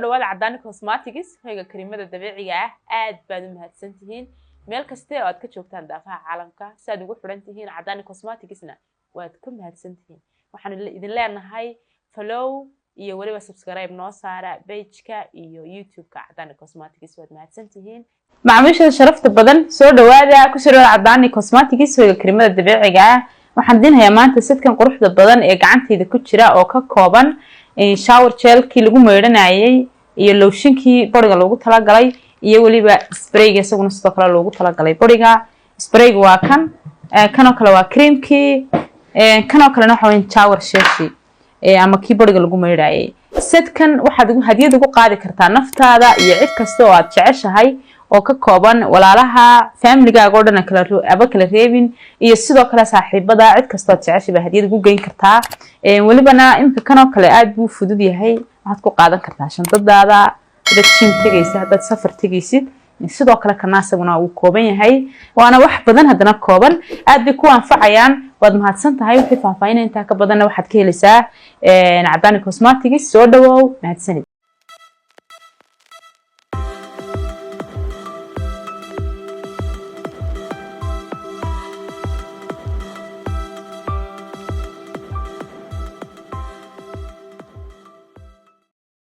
dhawaada Cadaani Cosmetics hoyga kareemada dabiiciga ah aad baad u mahadsantihiin meel kasta oo aad ka joogtaan daafaha caalamka si aad ugu xiran tihiin Cadaani Cosmeticsna waad ku mahadsantihiin waxaan idin leenahay follow iyo waliba subscribe noo saara page-ka iyo YouTube-ka Cadaani Cosmetics waad mahadsantihiin macaamiisha sharafta badan soo dhawaada ku soo dhawaada Cadaani Cosmetics hoyga kareemada dabiiciga ah waxaan idin maanta sidkan quruxda badan ee gacantayda ku jira oo ka kooban shower gel-kii lagu meedhanayay iyo lotion-kii bodiga loogu talagalay iyo waliba spray-ga isaguna sidoo kale loogu talagalay bodiga spray-ga waa kan oo kale waa cream-kii kan oo kale waxa weyn shower gel-kii ama kii bodiga lagu meedhayay sidkan waxaad hadiyad ugu qaadi kartaa naftaada iyo cid kasta oo aad jeceshahay oo ka kooban walaalaha family-gaaga oo dhan kala reebin iyo sidoo kale saaxiibada cid kasta oo jeceshahay hadiyad ugu geyn kartaa walibana imka kan oo kale aad buu fudud yahay waxaad ku qaadan kartaa shantadaada dad jim tagaysa dad safar tagaysid sidoo kale kana asaguna uu kooban yahay waana wax badan hadana kooban aad bay ku anfacayaan waad mahadsan tahay wixii faahfaahinta inta ka badan waxaad ka helaysaa Cadaani Cosmetics soo dhawow mahadsanid